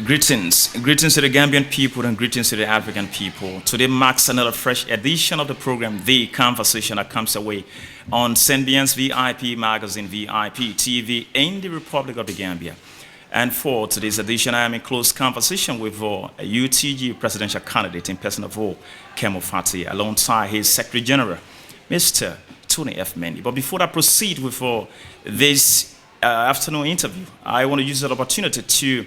Greetings to the Gambian people and greetings to the African people. Today marks another fresh edition of the program, The Conversation, that comes away on Senbian's VIP magazine, VIP TV in the Republic of the Gambia. And for today's edition, I am in close conversation with a UTG presidential candidate in person of Kemo alongside his Secretary General, Mr. Thony F. Mendy. But before I proceed with this afternoon interview, I want to use that opportunity to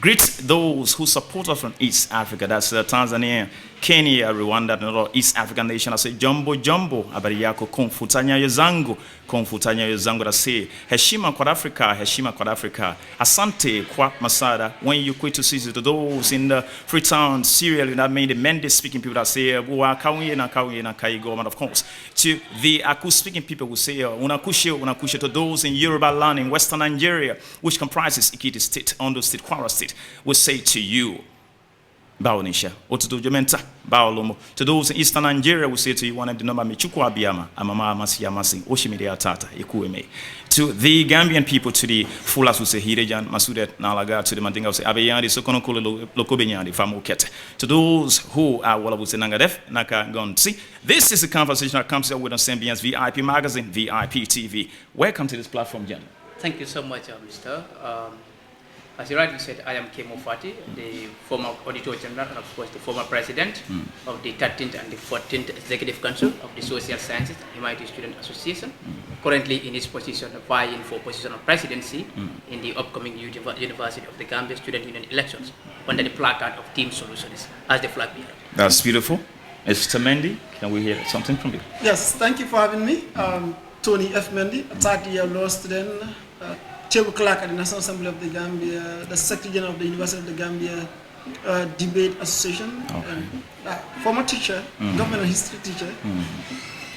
greet those who support us from East Africa. That's Tanzania, Kenya, Rwanda, and other East African nations. I say jumbo jumbo, habari yako, kumfutanya yozangu. I say heshima kwa Africa, asante kwa masada. When you quit to see to those in the Freetown, Syria, that mean the Mendy speaking people that say buwa kauye na kaigo. And of course, to the Aku speaking people who say unakushe to those in Yoruba land in Western Nigeria, which comprises Ikiti State, Ondo State, Kwara State, we say to you, Baonisha, or to do Jumenta, Baolomo. To those in Eastern Nigeria, we say to you, one of the number Michukwa Biama, Amama Masi, Oshimidia Tata, Ekueme. To the Gambian people, to the Fulas who say Hidejan, Masudet, Nalaga, to the Mandinga, say Abeyandi, Sokonokolo, Lokobenyandi, Famuket. To those who are Wallabuse Nangadef, Naka Gonsi. This is a conversation that comes up with on Sambian's VIP magazine, VIP TV. Welcome to this platform, Jan. Thank you so much, Mr. As you rightly said, I am Kemo, the former Auditor General and of course the former President of the 13th and the 14th Executive Council of the Social Sciences and Humanity Student Association, currently in his position vying for position of presidency in the upcoming University of the Gambia Student Union elections under the placard of Team Solutions as the flag bearer. That's beautiful. Mr. Mendy, can we hear something from you? Yes, thank you for having me. Thony F. Mendy, a 30-year law student, Chair Clerk at the National Assembly of the Gambia, the Secretary General of the University of the Gambia Debate Association, and former teacher, government and history teacher.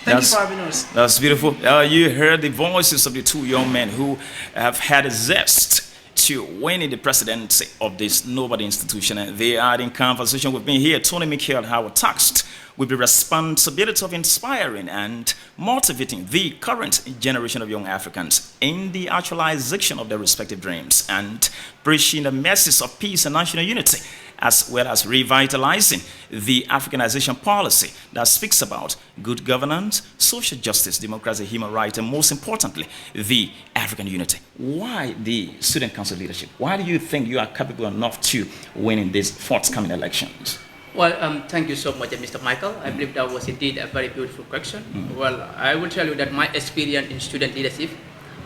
Thank you for having us. That's beautiful. You heard the voices of the two young men who have had a zest to winning the presidency of this noble institution. And they are in conversation with me here, Thony Mikel, how tasked with the responsibility of inspiring and motivating the current generation of young Africans in the actualization of their respective dreams and preaching the message of peace and national unity, as well as revitalizing the Africanization policy that speaks about good governance, social justice, democracy, human rights, and most importantly, the African unity. Why the Student Council leadership? Why do you think you are capable enough to win in these forthcoming elections? Well, thank you so much, Mr. Michael. I believe that was indeed a very beautiful question. Well, I will tell you that my experience in student leadership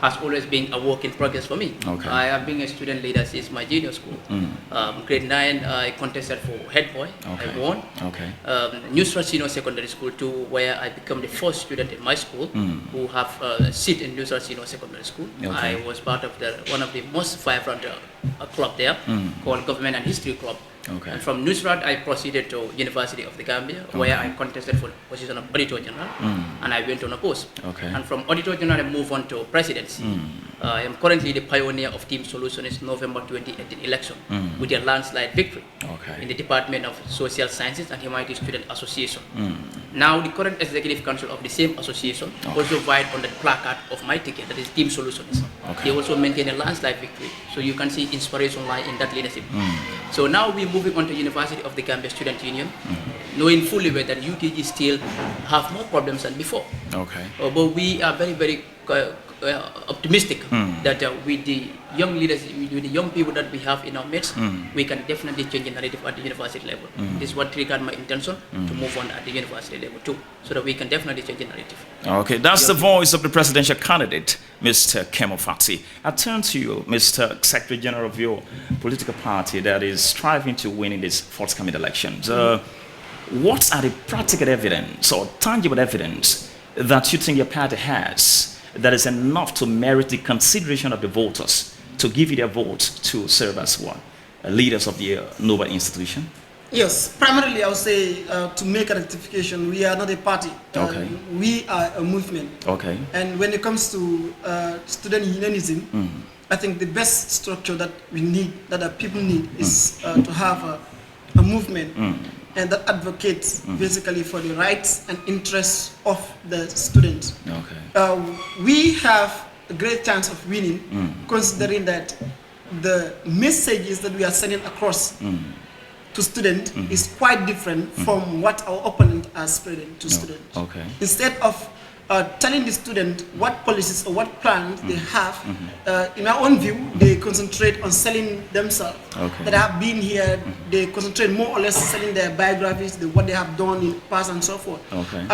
has always been a work in progress for me. Okay. I have been a student leader since my junior school. Grade 9, I contested for head boy. Okay. I won. Okay. Newsford Senior Secondary School too, where I became the first student in my school who have a seat in Newsford Senior Secondary School. Okay. I was part of one of the most vibrant club there called Government and History Club. Okay. And from Newsford, I proceeded to University of the Gambia, where I contested for the position of Auditor General, and I went on a post. Okay. And from Auditor General, I moved on to presidency. I am currently the pioneer of Team Solutions November 2018 election with a landslide victory in the Department of Social Sciences and Humanity Student Association. Now, the current Executive Council of the same association also vied on the placard of my ticket, that is Team Solutions. They also maintain a landslide victory. So you can see inspiration lie in that leadership. So now we're moving on to University of the Gambia Student Union, knowing fully well that UTG still have more problems than before. Okay. But we are very, very optimistic that with the young leaders, with the young people that we have in our midst, we can definitely change the narrative at the university level. This is what triggered my intention to move on at the university level too, so that we can definitely change the narrative. Okay, that's the voice of the presidential candidate, Mr. Kemo. I turn to you, Mr. Secretary General of your political party that is striving to win in these forthcoming elections. What are the practical evidence or tangible evidence that you think your party has that is enough to merit the consideration of the voters to give you their vote to serve as what? Leaders of the noble institution? Yes, primarily I would say to make a rectification, we are not a party. Okay. We are a movement. Okay. And when it comes to student unionism, I think the best structure that we need, that our people need, is to have a movement and that advocates basically for the rights and interests of the students. Okay. We have a great chance of winning, considering that the messages that we are sending across to students is quite different from what our opponent are spreading to students. Okay. Instead of telling the student what policies or what plans they have, in my own view, they concentrate on selling themselves. Okay. That have been here, they concentrate more or less selling their biographies, what they have done in the past and so forth. Okay.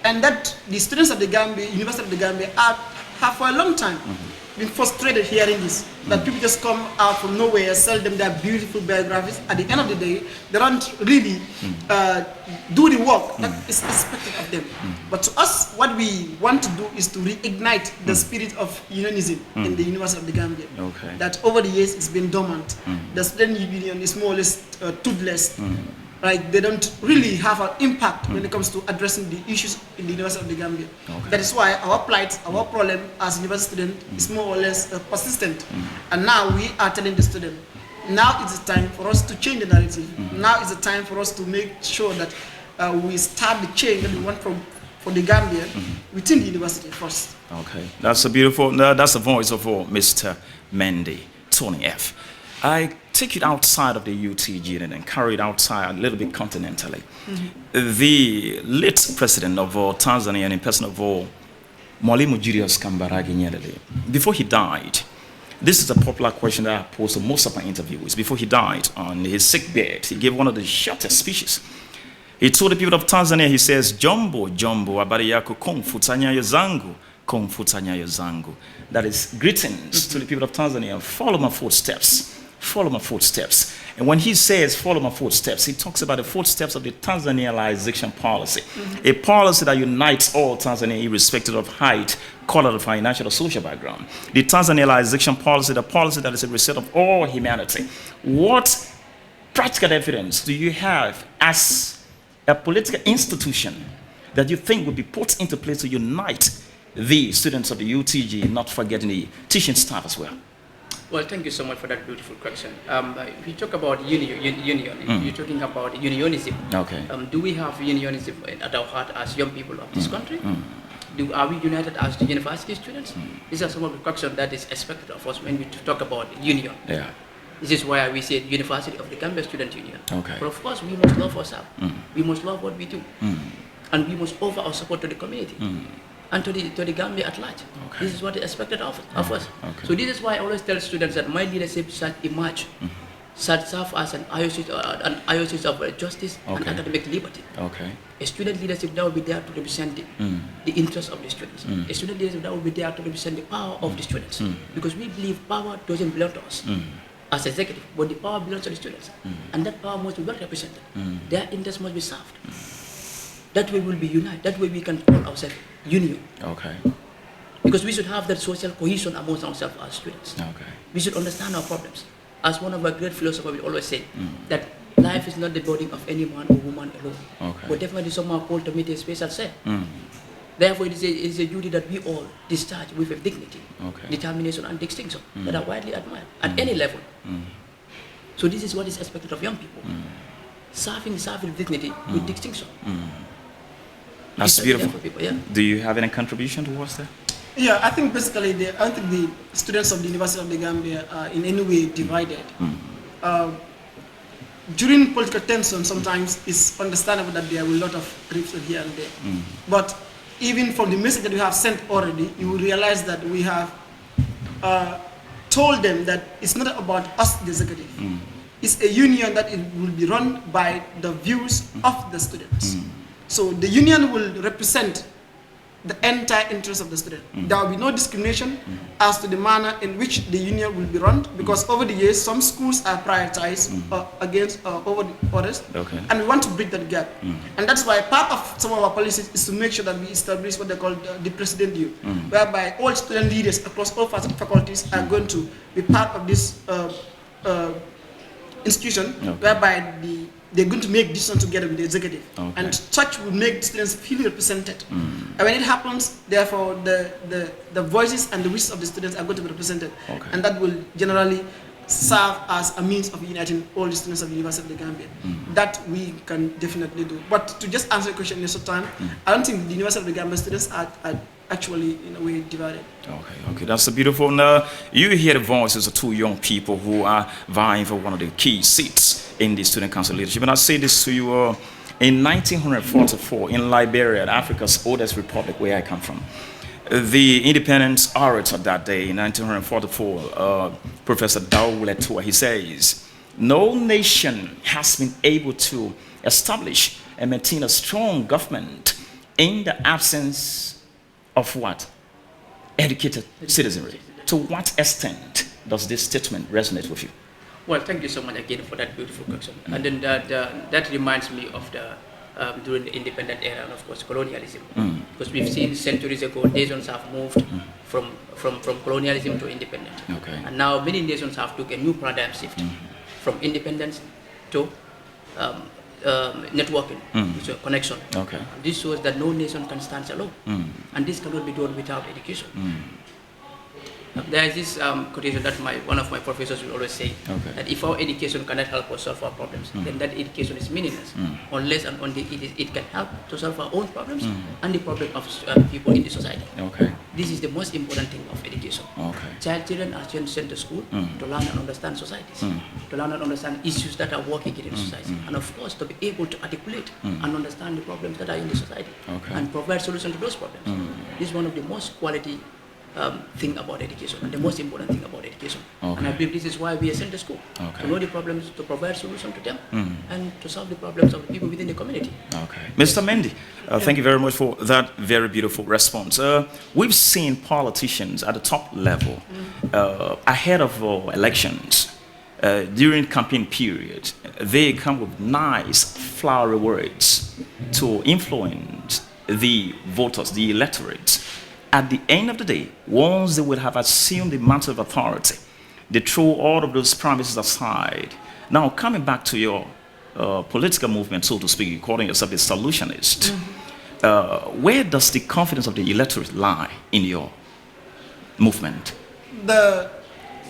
And that the students of the Gambia, University of the Gambia, have for a long time been frustrated hearing this, that people just come out from nowhere, sell them their beautiful biographies. At the end of the day, they don't really do the work that is expected of them. But to us, what we want to do is to reignite the spirit of unionism in the University of the Gambia. Okay. That over the years it's been dormant. The student union is more or less toothless. Right, they don't really have an impact when it comes to addressing the issues in the University of the Gambia. Okay. That is why our plight, our problem as university students is more or less persistent. And now we are telling the student, now is the time for us to change the narrative. Now is the time for us to make sure that we start the change that we want for the Gambia within the university first. Okay, that's a beautiful, that's the voice of Mr. Mendy, Toney F. I take it outside of the UTG and then carry it outside a little bit continentally. The late president of Tanzania and in person of Mwalimu Julius Kambarage Nyerere, before he died, this is a popular question that I pose to most of my interviews. Before he died, on his sick bed, he gave one of the shortest speeches. He told the people of Tanzania, he says, Jombo, Jombo, habari yako kumfuta nyayo zangu, kumfuta nyayo zangu. That is greetings to the people of Tanzania. Follow my footsteps. Follow my footsteps. And when he says follow my footsteps, he talks about the footsteps of the Tanzanialization policy, a policy that unites all Tanzania irrespective of height, color, financial, or social background. The Tanzanialization policy, the policy that is a result of all humanity. What practical evidence do you have as a political institution that you think would be put into place to unite the students of the UTG, not forgetting the teaching staff as well? Well, thank you so much for that beautiful question. If you talk about union, you're talking about unionism. Okay. Do we have unionism at our heart as young people of this country? Are we united as the university students? These are some of the questions that is expected of us when we talk about union. Yeah. This is why we say University of the Gambia Student Union. Okay. But of course, we must love ourselves. We must love what we do. And we must offer our support to the community. And to the Gambia at large. Okay. This is what is expected of us. Okay. So this is why I always tell students that my leadership should emerge, should serve as an IOC of justice and academic liberty. Okay. A student leadership that will be there to represent the interests of the students. A student leadership that will be there to represent the power of the students. Because we believe power doesn't belong to us as executive, but the power belongs to the students. And that power must be well represented. Their interests must be served. That way we'll be united. That way we can call ourselves union. Okay. Because we should have that social cohesion amongst ourselves as students. Okay. We should understand our problems. As one of our great philosophers will always say, that life is not the burden of any man or woman alone. Okay. But definitely some are called to meet a special set. Therefore, it is a duty that we all discharge with a dignity, determination, and distinction that are widely admired at any level. So this is what is expected of young people. Serving with dignity, with distinction. That's beautiful. People, yeah. Do you have any contribution towards that? Yeah, I think basically I think the students of the University of the Gambia are in any way divided. During political tension, sometimes it's understandable that there are a lot of rifts here and there. But even from the message that we have sent already, you will realize that we have told them that it's not about us, the executive. It's a union that it will be run by the views of the students. So the union will represent the entire interest of the student. There will be no discrimination as to the manner in which the union will be run, because over the years some schools are prioritized against over the others, and we want to bridge that gap. And that's why part of some of our policies is to make sure that we establish what they call the president due, whereby all student leaders across all faculties are going to be part of this institution, whereby they're going to make decisions together with the executive, and such will make students feel represented. And when it happens, therefore, the voices and the wishes of the students are going to be represented, and that will generally serve as a means of uniting all the students of the University of the Gambia. That we can definitely do. But to just answer the question in short time, I don't think the University of the Gambia students are actually in a way divided. Okay, that's a beautiful. Now, you hear the voices of two young people who are vying for one of the key seats in the Student Council leadership. And I say this to you, in 1944, in Liberia, Africa's oldest republic, where I come from, the independence orator that day in 1944, Professor Dawuletua, he says, no nation has been able to establish and maintain a strong government in the absence of what? Educated citizenry. To what extent does this statement resonate with you? Well, thank you so much again for that beautiful question. And then that reminds me of the during the independent era and of course colonialism, because we've seen centuries ago nations have moved from colonialism to independence, and now many nations have took a new paradigm shift from independence to networking, so connection. This shows that no nation can stand alone, and this cannot be done without education. There is this quotation that one of my professors will always say, that if our education cannot help us solve our problems, then that education is meaningless, unless and only it can help to solve our own problems and the problem of people in the society. This is the most important thing of education. Children are sent to school to learn and understand societies, to learn and understand issues that are working in society, and of course to be able to articulate and understand the problems that are in the society and provide solutions to those problems. This is one of the most quality thing about education and the most important thing about education. And I believe this is why we are sent to school, to know the problems, to provide solutions to them, and to solve the problems of the people within the community. Mr. Mendy, thank you very much for that very beautiful response. We've seen politicians at the top level ahead of elections, during campaign period, they come with nice flowery words to influence the voters, the electorate. At the end of the day, once they will have assumed the mantle of authority, they throw all of those promises aside. Now, coming back to your political movement, so to speak, calling yourself a solutionist, where does the confidence of the electorate lie in your movement? The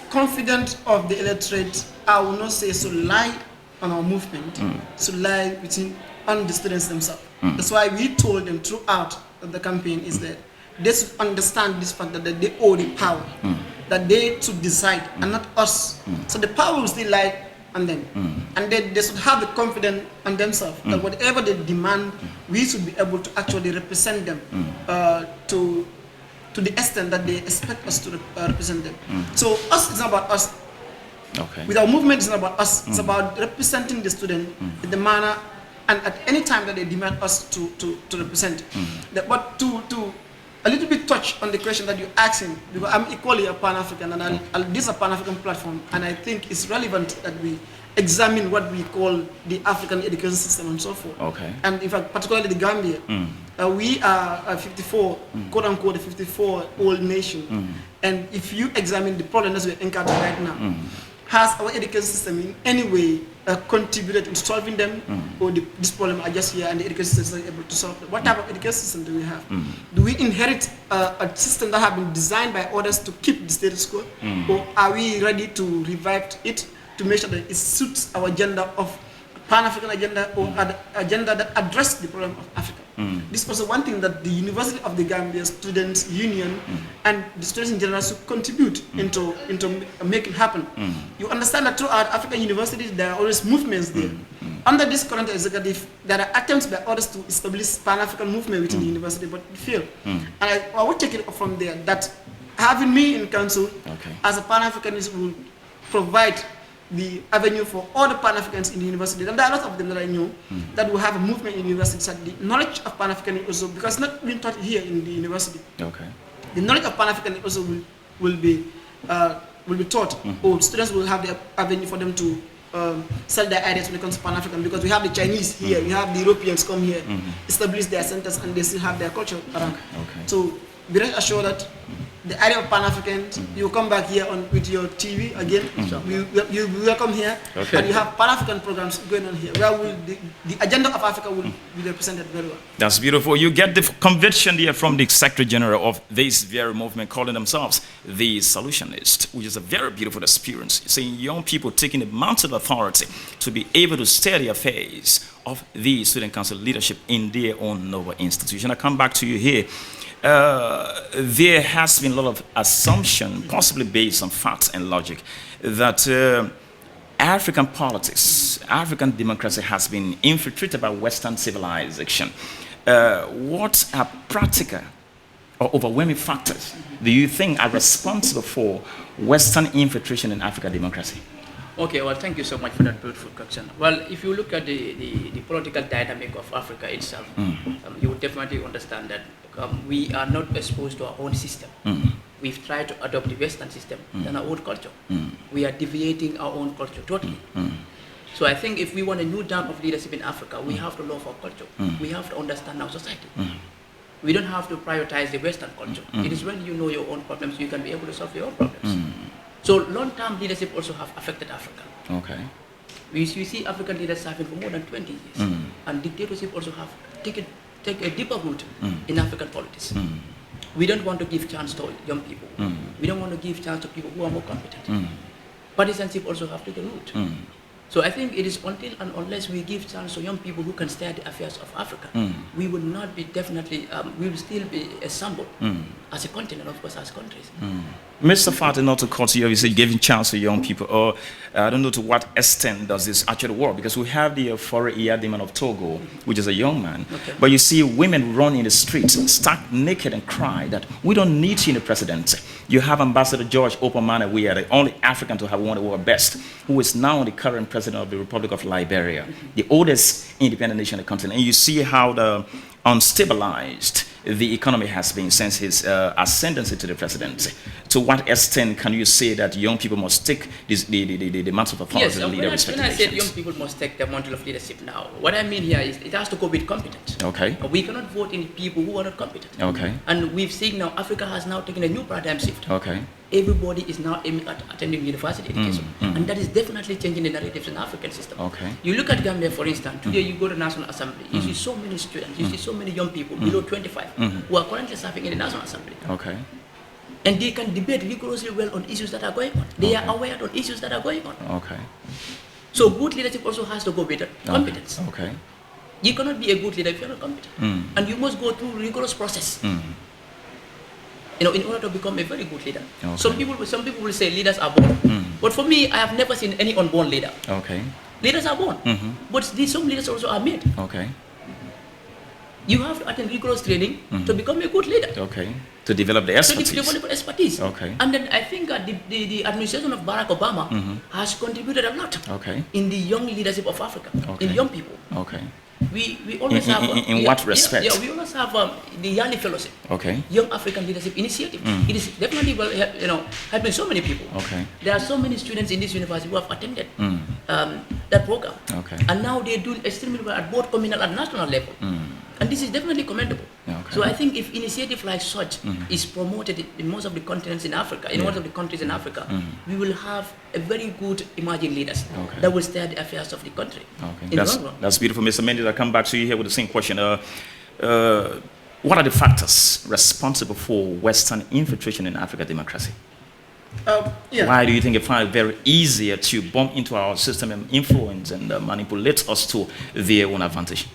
confidence of the electorate, I will not say so lie on our movement, so lie on the students themselves. That's why we told them throughout the campaign is that they should understand this fact that they owe the power, that they should decide and not us. So the power will still lie on them. And they should have the confidence on themselves that whatever they demand, we should be able to actually represent them to the extent that they expect us to represent them. So us, it's not about us. With our movement, it's not about us. It's about representing the student in the manner and at any time that they demand us to represent. But to a little bit touch on the question that you're asking, because I'm equally a Pan-African, and this is a Pan-African platform, and I think it's relevant that we examine what we call the African education system and so forth. And in fact, particularly the Gambia, we are a 54, quote-unquote, a 54-old nation. And if you examine the problems we're encountering right now, has our education system in any way contributed in solving them, or this problem are just here and the education system is able to solve them? What type of education system do we have? Do we inherit a system that has been designed by others to keep the status quo, or are we ready to revive it to make sure that it suits our agenda of Pan-African agenda or an agenda that addresses the problem of Africa? This is also one thing that the University of the Gambia Students Union and the students in general should contribute into making happen. You understand that throughout African universities there are always movements there. Under this current executive, there are attempts by others to establish Pan-African movement within the university, but it failed. And I would take it up from there that having me in council as a Pan-Africanist will provide the avenue for all the Pan-Africans in the university. And there are a lot of them that I know that will have a movement in the university. So the knowledge of Pan-African also, because it's not being taught here in the university. The knowledge of Pan-African also will be taught, or students will have the avenue for them to sell their ideas when it comes to Pan-African, because we have the Chinese here, we have the Europeans come here, establish their centers, and they still have their culture around. So be rest assured that the idea of Pan-African, you come back here with your TV again. You welcome here, and you have Pan-African programs going on here, where the agenda of Africa will be represented very well. That's beautiful. You get the conviction here from the Secretary General of this very movement, calling themselves the Solutionists, which is a very beautiful experience. Seeing young people taking the mantle of authority to be able to steer the affairs of the Student Council leadership in their own noble institution. I come back to you here. There has been a lot of assumption, possibly based on facts and logic, that African politics, African democracy has been infiltrated by Western civilization. What are practical or overwhelming factors do you think are responsible for Western infiltration in African democracy? Okay, well, thank you so much for that beautiful question. Well, if you look at the political dynamic of Africa itself, you will definitely understand that we are not exposed to our own system. We've tried to adopt the Western system and our own culture. We are deviating our own culture totally. So I think if we want a new dawn of leadership in Africa, we have to love our culture. We have to understand our society. We don't have to prioritize the Western culture. It is when you know your own problems, you can be able to solve your own problems. So long-term leadership also have affected Africa. Okay. We see African leaders serving for more than 20 years. And dictatorship also have take a deeper root in African politics. We don't want to give chance to young people. We don't want to give chance to people who are more competent. Partisanship also have taken root. So I think it is until and unless we give chance to young people who can steer the affairs of Africa, we will not be definitely, we will still be assembled as a continent, of course, as countries. Mr. Fati, not to cut you, you say giving chance to young people, or I don't know to what extent does this actually work, because we have the Fore Iyadiman of Togo, which is a young man, but you see women run in the streets, stark naked and cry that we don't need you in the presidency. You have Ambassador George Opomane, we are the only African to have won the world best, who is now the current president of the Republic of Liberia, the oldest independent nation on the continent. And you see how the unstabilized the economy has been since his ascendancy to the presidency. To what extent can you say that young people must take the mantle of authority to lead their respective nations? When I said nations? young people must take the mantle of leadership now, what I mean here is it has to go with competence. Okay. We cannot vote in people who are not competent. Okay. And we've seen now Africa has now taken a new paradigm shift. Okay. Everybody is now aiming at attending university education. And that is definitely changing the narratives in the African system. Okay. You look at Gambia, for instance, today you go to National Assembly, you see so many students, you see so many young people below 25 who are currently serving in the National Assembly. Okay. And they can debate rigorously well on issues that are going on. They are aware on issues that are going on. Okay. So good leadership also has to go with competence. Okay. You cannot be a good leader if you're not competent. And you must go through rigorous process. You know, in order to become a very good leader. Okay. Some people will say leaders are born. But for me, I have never seen any unborn leader. Okay. Leaders are born. But some leaders also are made. Okay. You have to attend rigorous training to become a good leader. Okay. To develop the expertise. To develop expertise. Okay. And then I think the administration of Barack Obama has contributed a lot in the young leadership of Africa, in young people. Okay. We always have in what respect? Yeah, we always have the Yali Fellowship, Young African Leadership Initiative. It is definitely helping so many people. Okay. There are so many students in this university who have attended that program, and now they are doing extremely well at both communal and national level. And this is definitely commendable. So I think if initiative like such is promoted in most of the continents in Africa, in most of the countries in Africa, we will have a very good emerging leaders that will steer the affairs of the country. That's beautiful, Mr. Mendy. I'll come back to you here with the same question. What are the factors responsible for Western infiltration in African democracy? Why do you think you find it very easier to bump into our system and influence and manipulate us to their own advantage?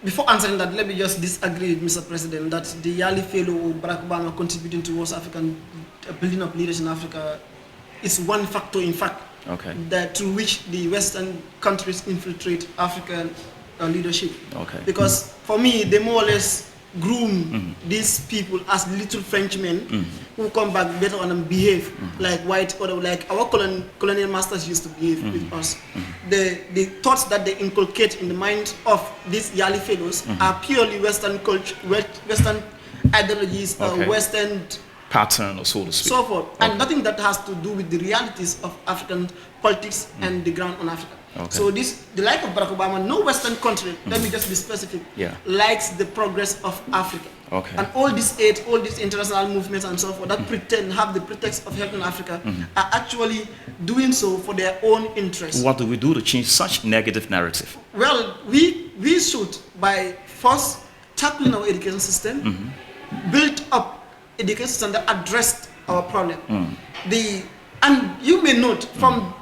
Before answering that, let me just disagree with Mr. President that the Yali Fellow Barack Obama contributing towards African building up leaders in Africa is one factor, in fact, that through which the Western countries infiltrate African leadership. Because for me, they more or less groom these people as little Frenchmen who come back better and behave like white, or like our colonial masters used to behave with us. The thoughts that they inculcate in the minds of these Yali fellows are purely Western culture, Western ideologies, Western pattern, or so to speak. So forth, and nothing that has to do with the realities of African politics and the ground on Africa. So the like of Barack Obama, no Western country, let me just be specific, likes the progress of Africa. And all these aid, all these international movements and so forth that have the pretext of helping Africa are actually doing so for their own interests. What do we do to change such negative narrative? Well, we should, by first tackling our education system, build up education system that addressed our problem. And you may note from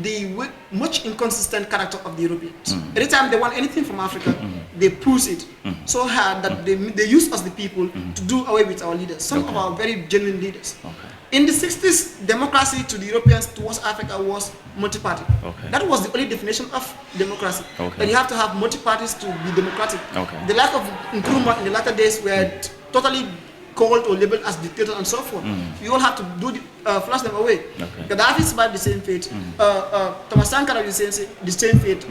the much inconsistent character of the Europeans. Anytime they want anything from Africa, they push it so hard that they use us, the people, to do away with our leaders, some of our very genuine leaders. In the 60s, democracy to the Europeans towards Africa was multi-party. That was the only definition of democracy. That you have to have multi-parties to be democratic. The lack of Nkrumah in the latter days were totally called or labeled as dictators and so forth. We all have to do flush them away. Gaddafi survived the same fate. Thomas Sankara the same fate.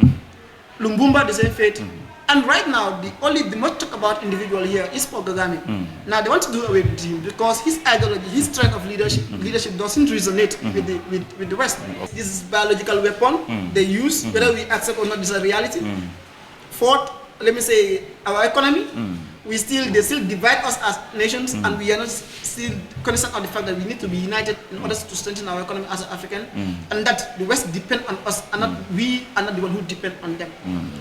Lumumba the same fate. And right now, the much talk about individual here is Paul Kagame. Now they want to do away with him because his ideology, his strength of leadership doesn't resonate with the West. This is biological weapon they use, whether we accept or not, this is a reality. Fourth, let me say, our economy. They still divide us as nations, and we are not still cognizant of the fact that we need to be united in order to strengthen our economy as an African, and that the West depend on us, and not we are not the one who depend on them.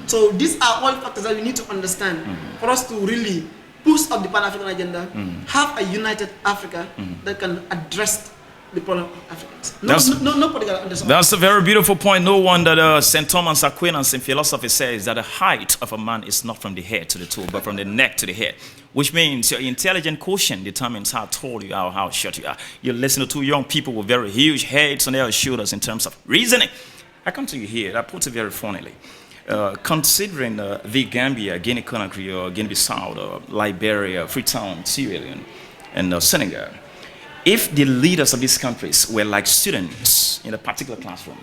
So these are all factors that we need to understand for us to really push up the Pan-African agenda, have a united Africa that can address the problem of Africans. No political understanding. That's a very beautiful point. No wonder St. Thomas Aquinas in philosophy says that the height of a man is not from the head to the toe, but from the neck to the head, which means your intelligent quotient determines how tall you are, how short you are. You're listening to two young people with very huge heads on their shoulders in terms of reasoning. I come to you here, that puts it very funnily. Considering the Gambia, Guinea-Conakry, or Guinea-Bissau, Liberia, Freetown, Sierra Leone, and Senegal, if the leaders of these countries were like students in a particular classroom,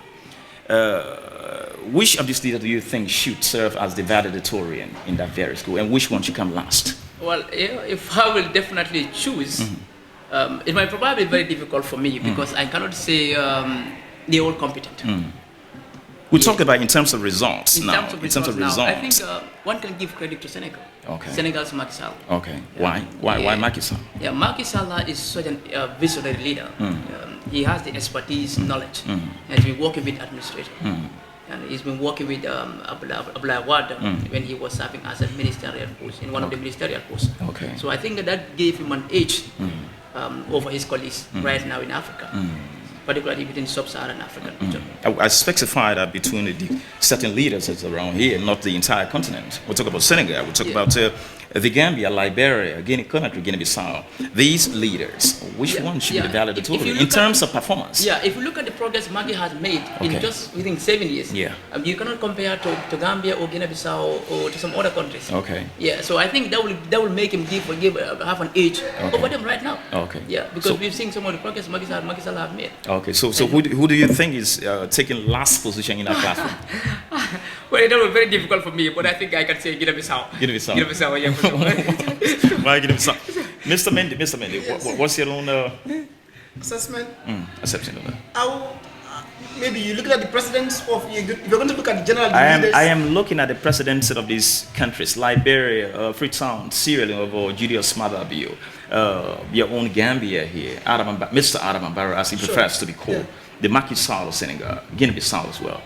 which of these leaders do you think should serve as the valedictorian in that very school, and which one should come last? Well, if I will definitely choose, it might probably be very difficult for me because I cannot say they're all competent. We talk about in terms of results in now. Terms of results. I think one can give credit to Senegal. Senegal's Macky Sall. Why Macky Sall? Yeah, Macky Sall is such a visionary leader. He has the expertise, knowledge, and he's been working with administrators. And he's been working with Abdoulaye Wade when he was serving as a ministerial post, in one of the ministerial posts. So I think that gave him an edge over his colleagues right now in Africa. Particularly within sub-Saharan African region. I specify that between the certain leaders that's around here, not the entire continent. We'll talk about Senegal, we'll talk about the Gambia, Liberia, Guinea-Conakry, Guinea-Bissau. These leaders, which one should be the valedictorian in terms of performance? Yeah, if you look at the progress Macky has made in just within 7 years, you cannot compare to Gambia or Guinea-Bissau or to some other countries. Yeah, so I think that will make him have an edge over them right now. Yeah, because we've seen some of the progress Macky Sall have made. So who do you think is taking last position in that classroom? Well, that was very difficult for me, but I think I can say Guinea-Bissau. Guinea-Bissau, yeah, for sure. Why Guinea-Bissau? Mr. Mendy, what's your own assessment? Assessment of that. Maybe you look at the presidents of, if you're going to look at the general leaders. I am looking at the presidents of these countries, Liberia, Freetown, Sierra Leone, or Julius Maada Bio, your own Gambia here, Mr. Adama Barrow, as he prefers to be called, the Macky Sall of Senegal, Guinea-Bissau as well.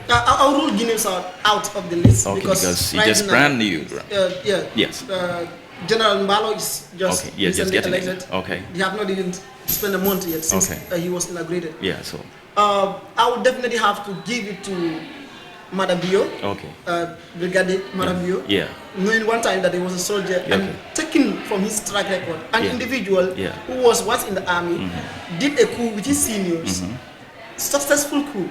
I'll rule Guinea-Bissau out of the list because he just brand new. Yes. General Mbalo is just recently elected. He have not even spent a month yet since he was inaugurated. I would definitely have to give it to Madabio, Brigadier Madabio, knowing one time that he was a soldier and taking from his track record, an individual who was once in the army, did a coup with his seniors, successful coup.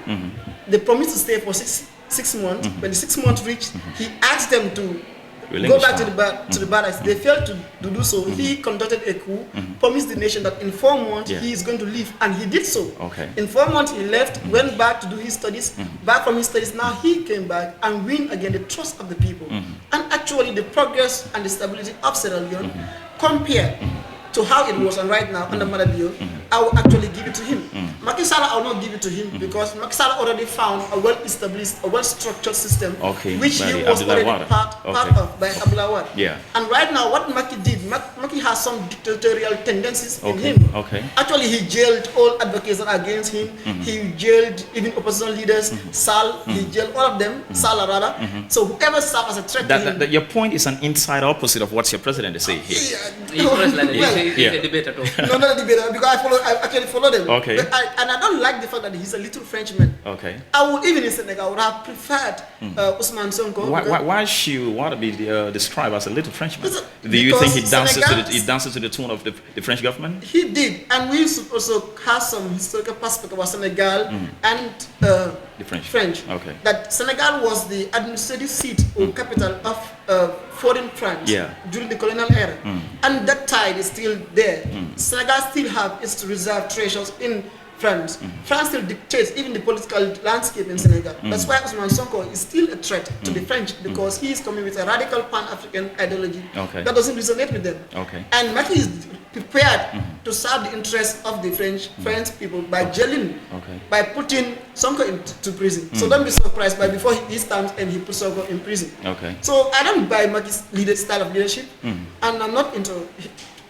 They promised to stay for six months. When the 6 months reached, he asked them to go back to the barracks. They failed to do so. He conducted a coup, promised the nation that in 4 months he is going to leave, and he did so. In 4 months he left, went back to do his studies. Back from his studies, now he came back and win again the trust of the people. And actually the progress and the stability of Sierra Leone compared to how it was and right now under Madabio, I will actually give it to him. Macky Sall, I will not give it to him because Macky Sall already found a well-established, a well-structured system, which he was already part of by Abdullah Wade. Yeah. And right now, what Macky did, Macky has some dictatorial tendencies in him. Actually, he jailed all advocates that are against him. He jailed even opposition leaders, Sall, he jailed all of them, Sall rather. So whoever served as a threat to him. Your point is an inside opposite of what your president is saying here. He's a debater too. No, not a debater, because I actually follow them. Okay. But I don't like the fact that he's a little Frenchman. Okay. I would, even in Senegal, I would have preferred Ousmane Sonko. Why should you want to be described as a little Frenchman? Do you think he dances to the tune of the French government? He did, and we should also have some historical perspective about Senegal and the French. Okay. That Senegal was the administrative seat or capital of foreign France during the colonial era, and that tide is still there. Senegal still have its reserve treasures in France. France still dictates even the political landscape in Senegal. That's why Ousmane Sonko is still a threat to the French, because he is coming with a radical pan-African ideology that doesn't resonate with them. And Macky is prepared to serve the interests of the French people by jailing, by putting Sonko into prison. So don't be surprised by before his terms and he puts Sonko in prison. So I don't buy Macky's style of leadership, and I'm not into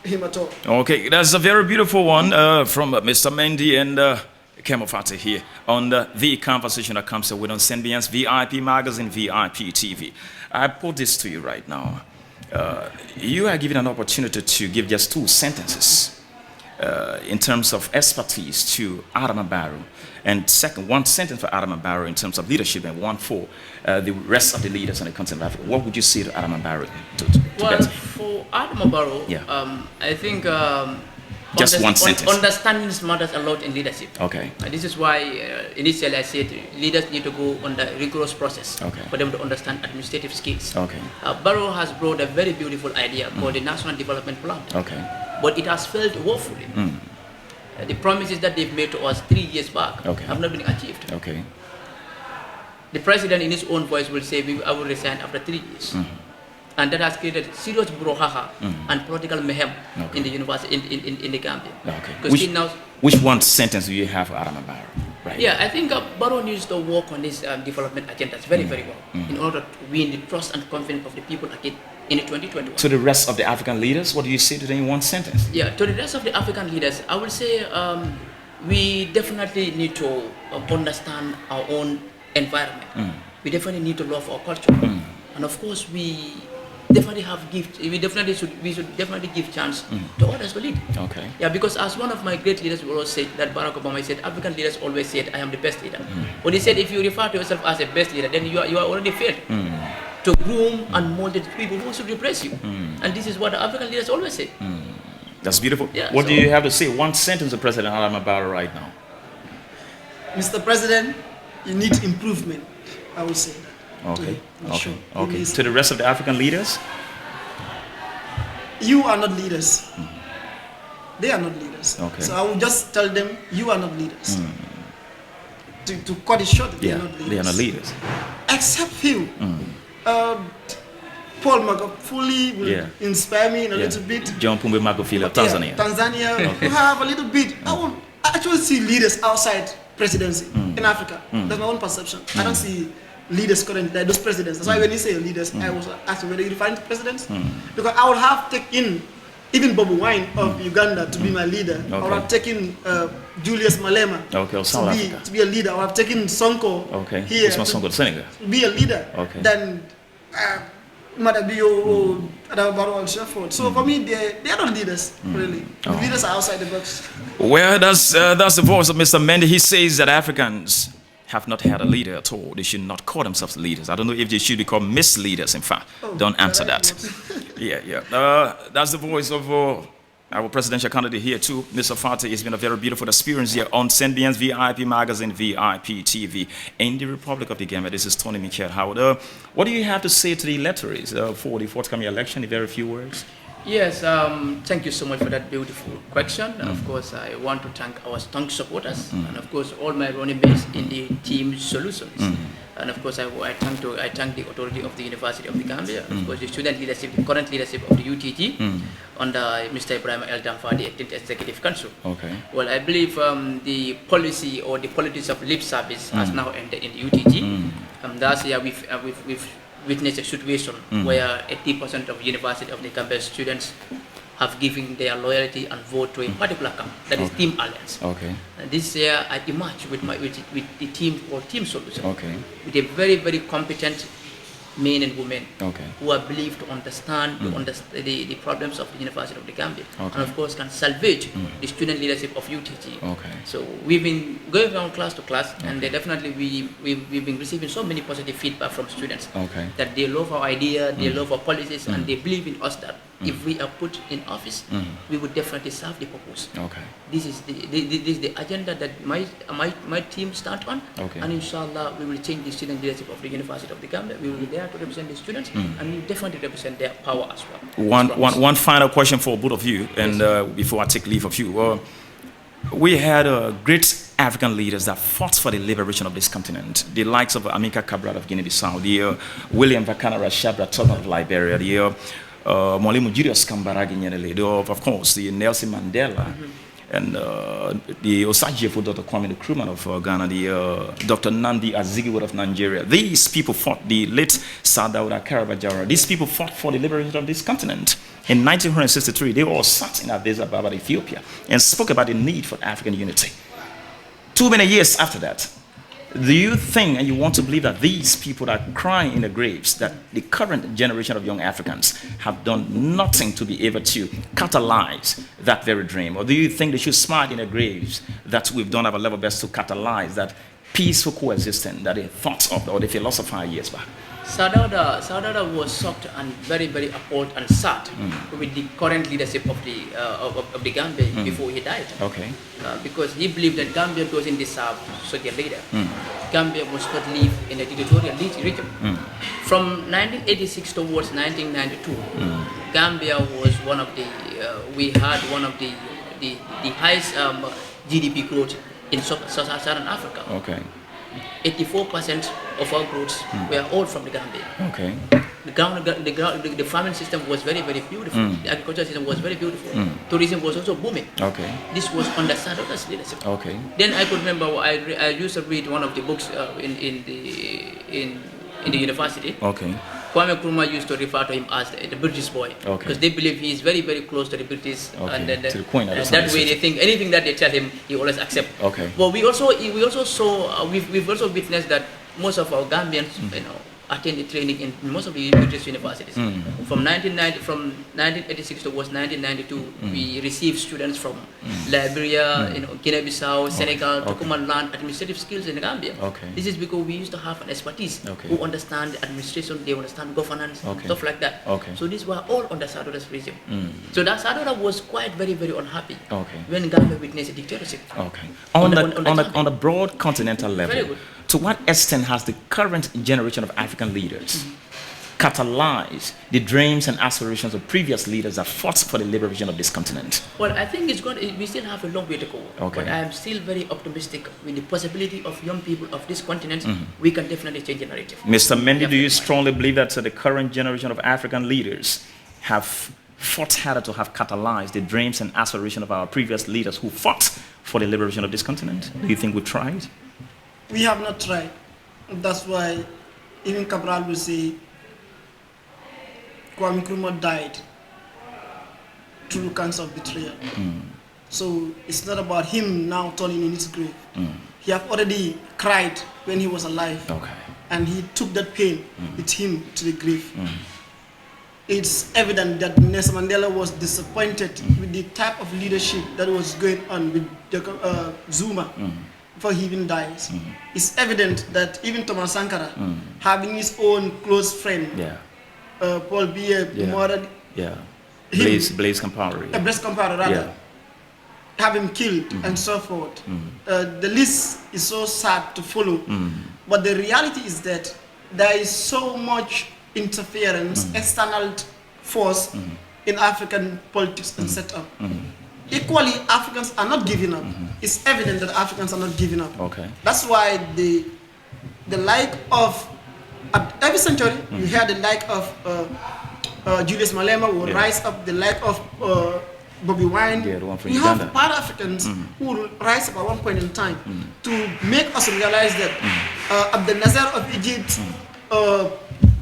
him at all. Okay, that's a very beautiful one from Mr. Mendy and Kemo here on the conversation that comes with on Senbian's VIP magazine, VIP TV. I put this to you right now. You are given an opportunity to give just 2 sentences in terms of expertise to Adama Barrow, and second, 1 sentence for Adama Barrow in terms of leadership, and 1 for the rest of the leaders on the continent of Africa. What would you say to Adama Barrow? For Adama Barrow, I think just 1 sentence. Understanding matters a lot in leadership. This is why initially I said leaders need to go on the rigorous process for them to understand administrative skills. Barrow has brought a very beautiful idea called the National Development Plan, but it has failed woefully. The promises that they've made to us 3 years back have not been achieved. The president in his own voice will say, I will resign after 3 years. And that has created serious brouhaha and political mayhem in the university, in the Gambia. Which 1 sentence do you have for Adama Barrow? I think Barrow needs to work on this development agendas very, very well in order to win the trust and confidence of the people again in 2021. To the rest of the African leaders, what do you say to them in 1 sentence? To the rest of the African leaders, I would say we definitely need to understand our own environment. We definitely need to love our culture. And of course, we definitely have gifts. We should definitely give chance to others to lead. Because as one of my great leaders will always say, that Barack Obama said, African leaders always said, I am the best leader. When he said, if you refer to yourself as a best leader, then you are already failed to groom and mold the people who should replace you. And this is what the African leaders always say. That's beautiful. What do you have to say? 1 sentence to President Adama Barrow right now. Mr. President, you need improvement, I would say that. To the rest of the African leaders? You are not leaders. They are not leaders. So I will just tell them, you are not leaders. To cut it short, they are not leaders. They are not leaders. Except few. Paul Magufuli will inspire me in a little bit. John Pombe Magufuli of Tanzania. Tanzania, we have a little bit. I actually see leaders outside presidency in Africa. That's my own perception. I don't see leaders currently, like those presidents. That's why when you say leaders, I was asking whether you're referring to presidents. Because I would have taken even Bobi Wine of Uganda to be my leader. I would have taken Julius Malema to be a leader. I would have taken Sonko here to be a leader. Then Madabio or Adabaro and Shefford. So for me, they are not leaders, really. The leaders are outside the box. Well, that's the voice of Mr. Mendy. He says that Africans have not had a leader at all. They should not call themselves leaders. I don't know if they should be called misleaders, in fact. Don't answer that. That's the voice of our presidential candidate here too, Mr. Fati. It's been a very beautiful experience here on Senbian's VIP magazine, VIP TV, in the Republic of the Gambia. This is Thony Mikel. Howard, what do you have to say to the electorates for the forthcoming election in very few words? Yes, thank you so much for that beautiful question. And of course, I want to thank our strong supporters and of course all my running mates in the team solutions. And of course, I thank the authority of the University of the Gambia, of course the student leadership, the current leadership of the UTG, under Mr. Ibrahim El-Damfa, the 18th Executive Council. Okay. Well, I believe the policy or the politics of lip service has now ended in the UTG. Last year we've witnessed a situation where 80% of University of the Gambia students have given their loyalty and vote to a particular camp, that is Team Alliance. Okay. This year I emerged with the team called Team Solution, okay, with a very, very competent men and women okay, who are believed to understand the problems of the University of the Gambia, okay, and of course can salvage the student leadership of UTG. Okay. So we've been going from class to class, and they definitely we've been receiving so many positive feedback from students, okay, that they love our idea, they love our policies, and they believe in us that if we are put in office, we would definitely serve the purpose. Okay. This is the agenda that my team stand on, okay, and inshallah we will change the student leadership of the University of the Gambia. We will be there to represent the students, and we will definitely represent their power as well. One final question for both of you, and before I take leave of you. We had great African leaders that fought for the liberation of this continent. The likes of Amilcar Cabral of Guinea-Bissau, the William Vakana Shabra Tubman of Liberia, the Mwalimu Julius Kambarage Nyerere, of course, the Nelson Mandela, and the Osagyefo Dr. Kwame Nkrumah of Ghana, the Dr. Nnamdi Azikiwe of Nigeria. These people fought, the late Sir Dawda Kairaba-Jawara, these people fought for the liberation of this continent. In 1963, they all sat in Addis Ababa, Ethiopia, and spoke about the need for African unity. Too many years after that, do you think and you want to believe that these people are crying in the graves, that the current generation of young Africans have done nothing to be able to catalyze that very dream? Or do you think they should smile in their graves that we've done our level best to catalyze that peaceful coexistence that they thought of or they philosophized years back? Sir Dawda was shocked and very, very appalled and sad with the current leadership of the Gambia before he died. Okay. Because he believed that Gambia doesn't deserve such a leader. Gambia must not live in a dictatorial region. From 1986 towards 1992, Gambia was one of the we had one of the highest GDP growth in Southern Africa. Okay. 84% of our growth were all from the Gambia. Okay. The farming system was very, very beautiful. The agricultural system was very beautiful. Tourism was also booming. Okay. This was under Sir Dawda's leadership. Okay. Then I could remember I used to read one of the books in the university. Okay. Kwame Nkrumah used to refer to him as the British boy, because they believe he is very, very close to the British, and then to the point that way they think anything that they tell him, he always accepts. Okay. But we also saw we've also witnessed that most of our Gambians, attended training in most of the British universities. From 1986 towards 1992, we received students from Liberia, Guinea-Bissau, Senegal, to come and learn administrative skills in Gambia. Okay. This is because we used to have an expertise who understand administration, they understand governance, stuff like that. Okay. So these were all under Sir Dawda's regime. So that Sir Dawda was quite very, very unhappy when Gambia witnessed a dictatorship. Okay. On the broad continental level, Very good. to what extent has the current generation of African leaders catalyzed the dreams and aspirations of previous leaders that fought for the liberation of this continent? Well, I think we still have a long way to go. Okay. But I am still very optimistic with the possibility of young people of this continent. We can definitely change the narrative. Mr. Mendy, do you strongly believe that the current generation of African leaders have fought harder to have catalyzed the dreams and aspirations of our previous leaders who fought for the liberation of this continent? Do you think we tried? We have not tried. That's why even Cabral will say Kwame Nkrumah died through cancer of betrayal. So it's not about him now turning in his grave. He have already cried when he was alive. Okay. And he took that pain with him to the grave. It's evident that Nelson Mandela was disappointed with the type of leadership that was going on with Zuma. Before he even dies. It's evident that even Thomas Sankara, having his own close friend, Paul Biya, Blaise Compaoré. Blaise Compaoré, rather, have him killed and so forth. The list is so sad to follow. But the reality is that there is so much interference, external force in African politics and setup. Equally, Africans are not giving up. It's evident that Africans are not giving up. Okay. That's why the like of every century you hear the like of Julius Malema will rise up, the like of Bobby Wine. We have Pan-Africans who will rise up at one point in time to make us realize that Abdel Nasser of Egypt,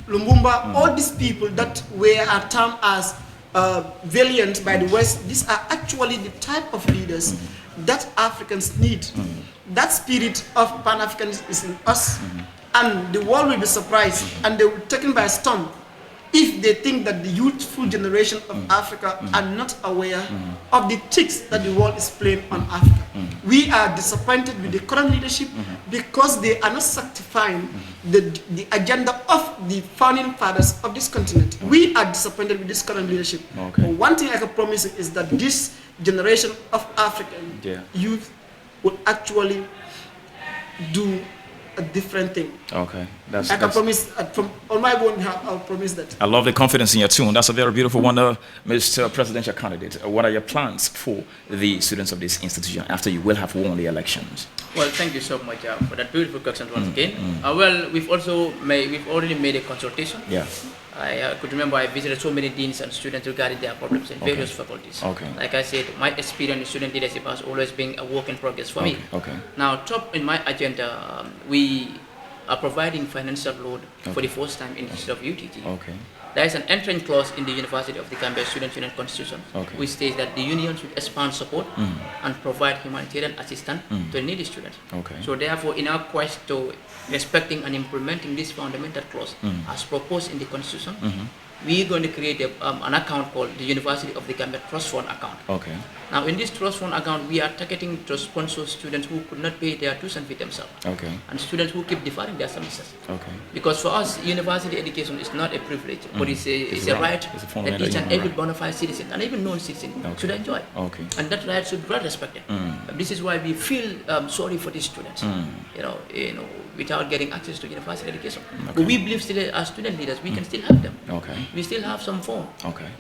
Lumumba, all these people that were termed as valiant by the West, these are actually the type of leaders that Africans need. That spirit of Pan-Africanism is in us, and the world will be surprised and they will be taken by storm if they think that the youthful generation of Africa are not aware of the tricks that the world is playing on Africa. We are disappointed with the current leadership because they are not sanctifying the agenda of the founding fathers of this continent. We are disappointed with this current leadership. But one thing I can promise you is that this generation of African youth will actually do a different thing. I can promise from on my own behalf, I'll promise that. I love the confidence in your tune. That's a very beautiful one, Mr. Presidential Candidate. What are your plans for the students of this institution after you will have won the elections? Well, thank you so much for that beautiful question once again. Well, we've already made a consultation. I could remember I visited so many deans and students regarding their problems in various faculties. Like I said, my experience in student leadership has always been a work in progress for me. Now, top in my agenda, we are providing financial loan for the first time in the history of UTG. There is an entrance clause in the University of the Gambia Student Union Constitution, which states that the union should expand support and provide humanitarian assistance to needy students. So therefore, in our quest to respecting and implementing this fundamental clause as proposed in the Constitution, we're going to create an account called the University of the Gambia Trust Fund account. Now, in this trust fund account, we are targeting to sponsor students who could not pay their tuition fee themselves, and students who keep deferring their semesters. Because for us, university education is not a privilege, but it's a right that each and every bona fide citizen and even non-citizen should enjoy. And that right should be respected. This is why we feel sorry for these students, you know, without getting access to university education. But we believe still as student leaders, we can still help them. We still have some fund.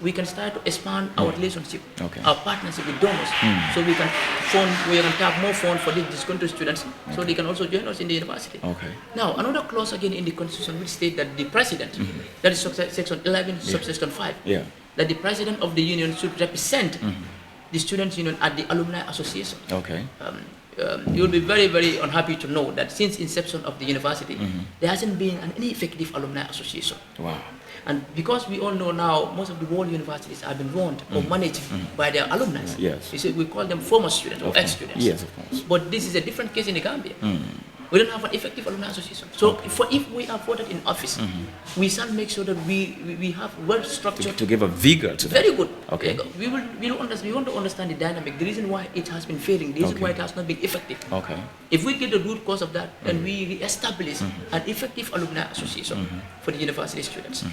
We can start to expand our relationship, our partnership with donors, so we can tap more funds for these disgruntled students, so they can also join us in the university. Now, another clause again in the Constitution which states that the president, that is section 11, subsection 5, that the president of the union should represent the students' union at the alumni association. You'll be very, very unhappy to know that since inception of the university, there hasn't been any effective alumni association. And because we all know now, most of the world universities have been run or managed by their alumni. You see, we call them former students or ex-students. But this is a different case in the Gambia. We don't have an effective alumni association. So if we are voted in office, we shall make sure that we have well structured to give a vigor to that. Very good. We want to understand the dynamic, the reason why it has been failing, the reason why it has not been effective. If we get the root cause of that, then we establish an effective alumni association for the university students.